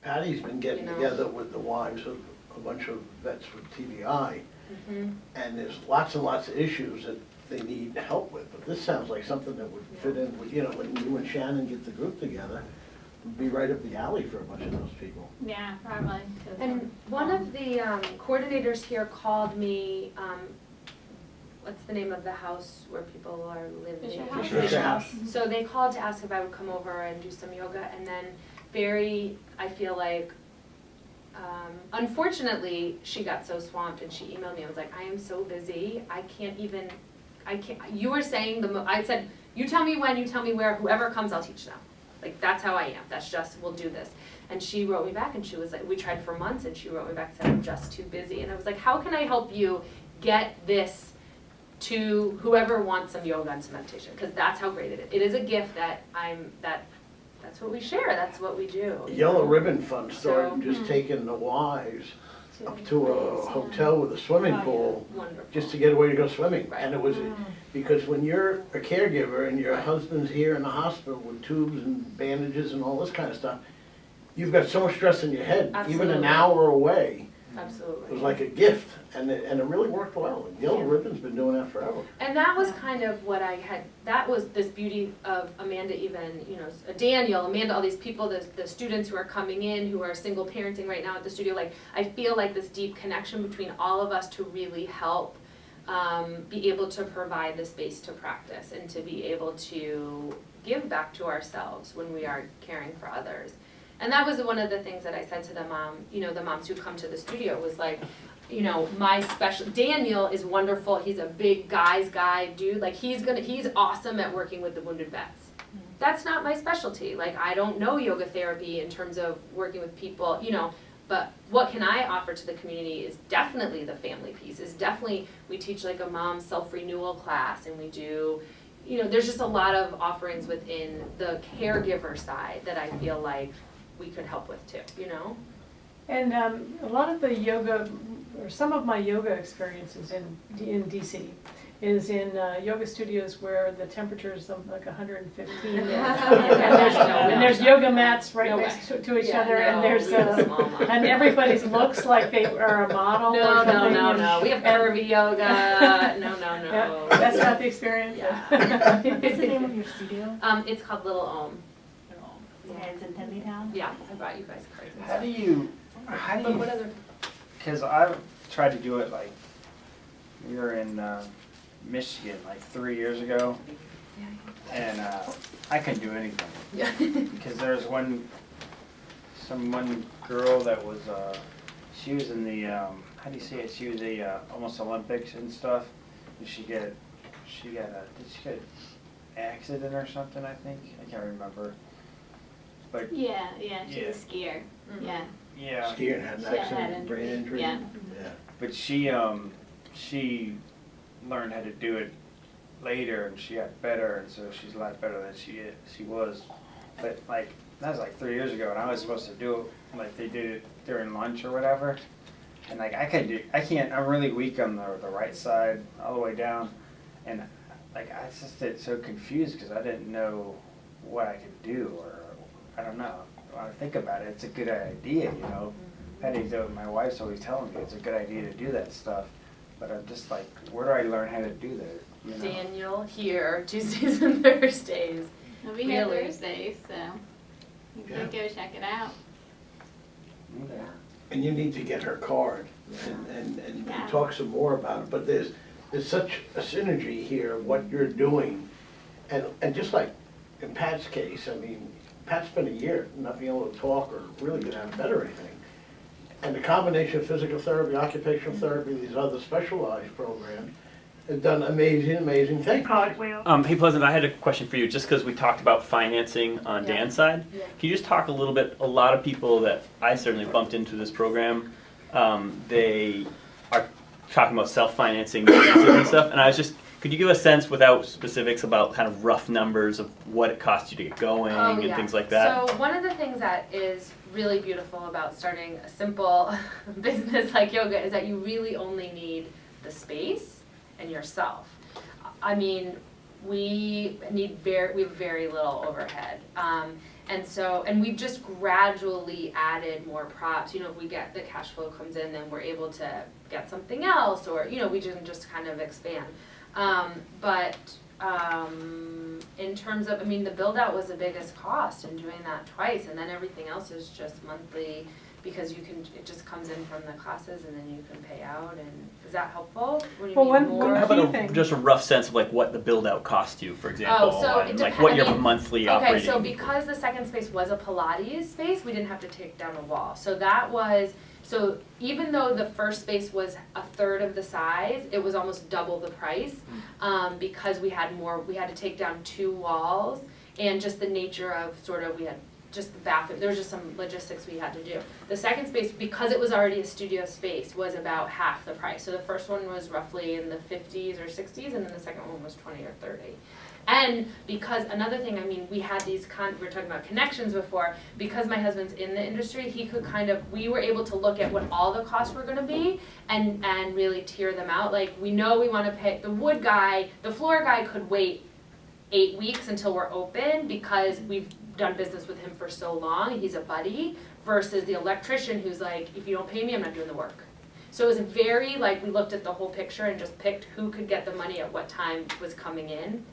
Patty's been getting together with the wives of a bunch of vets with TBI, and there's lots and lots of issues that they need help with, but this sounds like something that would fit in with, you know, when you and Shannon get the group together, would be right up the alley for a bunch of those people. Yeah, probably. And one of the coordinators here called me, what's the name of the house where people are living? Fisher House. So they called to ask if I would come over and do some yoga, and then I feel like, unfortunately, she got so swamped and she emailed me, I was like, I am so busy, I can't, you were saying, I said, you tell me when, you tell me where, whoever comes, I'll teach them. Like, that's how I am, that's just, we'll do this. And she wrote me back and she was like, we tried for months, and she wrote me back and said, I'm just too busy. And I was like, how can I help you get this to whoever wants some yoga and some meditation? Because that's how great it is. It is a gift that that's what we share, that's what we do. Yellow Ribbon Fund started just taking the wives up to a hotel with a swimming pool, just to get away to go swimming. Right. And it was, because when you're a caregiver and your husband's here in the hospital with tubes and bandages and all this kind of stuff, you've got so much stress in your head, even an hour away. Absolutely. It was like a gift, and it really worked well. Yellow Ribbon's been doing that forever. And that was kind of what I had, that was this beauty of Amanda, even, you know, Daniel, Amanda, all these people, the students who are coming in, who are single parenting right now at the studio, like, I feel like this deep connection between all of us to really help be able to provide the space to practice and to be able to give back to ourselves when we are caring for others. And that was one of the things that I said to the moms who come to the studio was like, you know, Daniel is wonderful, he's a big guy dude, like he's awesome at working with the wounded vets. That's not my specialty, like I don't know yoga therapy in terms of working with people, you know, but what can I offer to the community is definitely the family piece, is definitely, we teach like a mom self-renewal class, and we do, you know, there's just a lot of offerings within the caregiver side that I feel like we could help with too, you know? And a lot of the yoga, or some of my yoga experiences in DC is in yoga studios where the temperature is like 115. and there's yoga mats right next to each other, and there's and everybody looks like they are a model or something. No. We have curvy yoga. No. Yeah, that's not the experience. Yeah. What's the name of your studio? It's called Lil Omm. Yeah, it's in Tenleytown? Yeah, I brought you guys cards. How do you, What other? because I've tried to do it like, we were in Michigan like 3 years ago, and I couldn't do anything. Yeah. Because there's one girl that was, she was in the, how do you say it, she was a almost Olympics and stuff, and did she get an accident or something, I think? I can't remember. But Yeah, she's a skier. Mm-hmm. yeah, Skier and had an accident, brain injury. Yeah. but she learned how to do it later, and she got better, and so she's a lot better than she was. But like that was like 3 years ago, and I was supposed to do it like they did it during lunch or whatever. And like I can't. I'm really weak on the right side all the way down, and like I just get so confused because I didn't know what I could do, or I don't know. When I think about it, it's a good idea, you know. My wife's always telling me it's a good idea to do that stuff, but I'm just like, where do I learn how to do that? You know? Daniel here, Tuesdays and Thursdays. I'll be here Really? Thursday, so you can go check it out. Okay. And you need to get her card and talk some more about it, but there's such a synergy here, what you're doing, and just like in Pat's case, I mean, Pat's been a year not being able to talk or really get out of bed or anything. And the combination of physical therapy, occupational therapy, these other specialized programs, have done amazing things. Hey Pleasant, I had a question for you, just because we talked about financing on Dan's side. Yeah. Can you just talk a little bit, a lot of people that I certainly bumped into this program, they are talking about self-financing and stuff, and I was just, could you give a sense without specifics about kind of rough numbers of what it costs you to get going and things like that? So one of the things that is really beautiful about starting a simple business like yoga is that you really only need the space and yourself. I mean, we have very little overhead. And we've just gradually added more props. You know, if we get the cash flow comes in, then we're able to get something else, or, you know, we just kind of expand. In terms of, I mean, the build out was the biggest cost in doing that twice, and then everything else is just monthly, because it just comes in from the classes and then you can pay out. And is that helpful? What do you Well, mean one more? How key about thing. just a rough sense of like what the build out cost you, for example, so it and like depen- what I your mean, monthly Okay, operating. so because the second space was a Pilates space, we didn't have to take down a wall. So even though the first space was a third of the size, it was almost double the price, because we had to take down 2 walls, and just the nature of we had just the bathroom, there was just some logistics we had to do. The second space, because it was already a studio space, was about half the price. So the first one was roughly in the 50s or 60s, and then the second one was 20 or 30. And because another thing, I mean, we had these we were talking about connections before, because my husband's in the industry, he could we were able to look at what all the costs were gonna be and really tier them out. Like, we know we wanna pay, the floor guy could wait 8 weeks until we're open, because we've done business with him for so long, he's a buddy, versus the electrician who's like, if you don't pay me, I'm not doing the work. So it was very, we looked at the whole picture and just picked who could get the money at what time was coming in.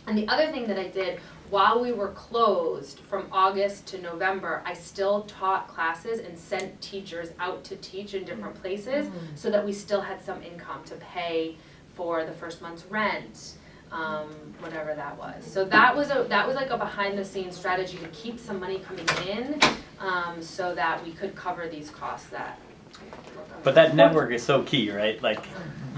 And the other thing that I did, while we were closed from August to November, I still taught classes and sent teachers out to teach in different places, so that we still had some income to pay for the first month's rent, whatever that was. So that was like a behind the scenes strategy to keep some money coming in, so that we could cover these costs that. But that network is so key, right? Like,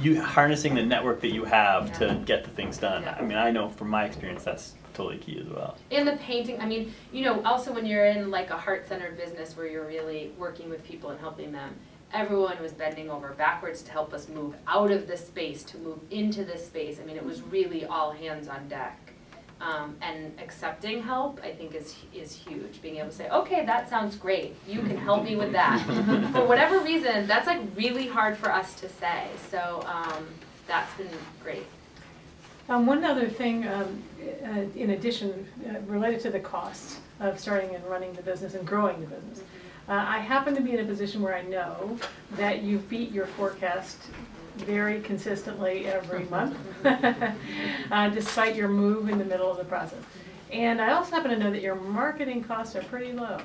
you harnessing the network that you have to get the things done. Yeah. I mean, I know from my experience that's totally key as well. In the painting, I mean, you know, also when you're in like a heart-centered business where you're really working with people and helping them, everyone was bending over backwards to help us move out of this space, to move into this space. I mean, it was really all hands on deck. And accepting help, I think, is huge. Being able to say, okay, that sounds great. You can help me with that. For whatever reason, that's like really hard for us to say. So that's been great. One other thing, in addition, related to the costs of starting and running the business and growing the business. I happen to be in a position where I know that you beat your forecast very consistently every month, despite your move in the middle of the process. And I also happen to know that your marketing costs are pretty low.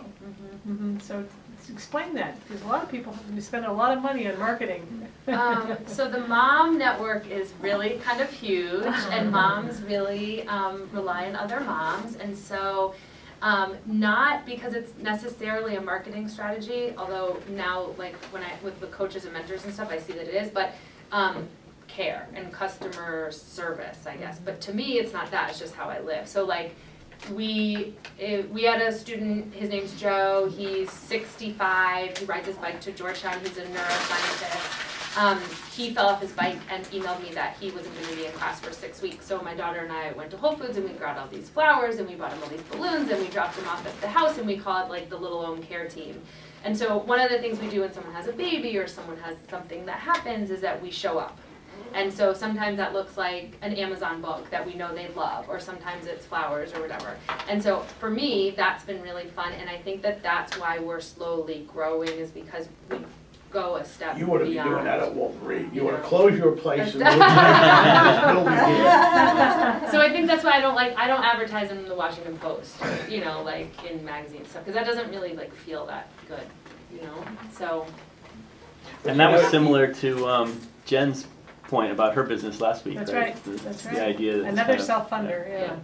So explain that, because a lot of people spend a lot of money on marketing. So the mom network is really kind of huge, and moms really rely on other moms, and so not because it's necessarily a marketing strategy, although now, like with the coaches and mentors and stuff, I see that it is, but care and customer service, I guess. But to me, it's not that, it's just how I live. So like, we had a student, his name's Joe, he's 65, he rides his bike to Georgetown, he's a neuroscientist. He fell off his bike and emailed me that he wasn't gonna be in class for 6 weeks. So my daughter and I went to Whole Foods and we got all these flowers and we bought him all these balloons and we dropped him off at the house and we called like the Lil Omm care team. And so one of the things we do when someone has a baby or someone has something that happens is that we show up. And so sometimes that looks like an Amazon book that we know they love, or sometimes it's flowers or whatever. And so for me, that's been really fun, and I think that that's why we're slowly growing, is because we go a step beyond. You want to be doing that at Wolverine. You want to know. close your place and look at it, build again. So I think that's why I don't advertise in the Washington Post, you know, like in magazine stuff, because that doesn't really like feel that good, you know. So. And that was similar to Jen's point about her business last week. That's right, The, that's the right. idea that Another self-funder, yeah.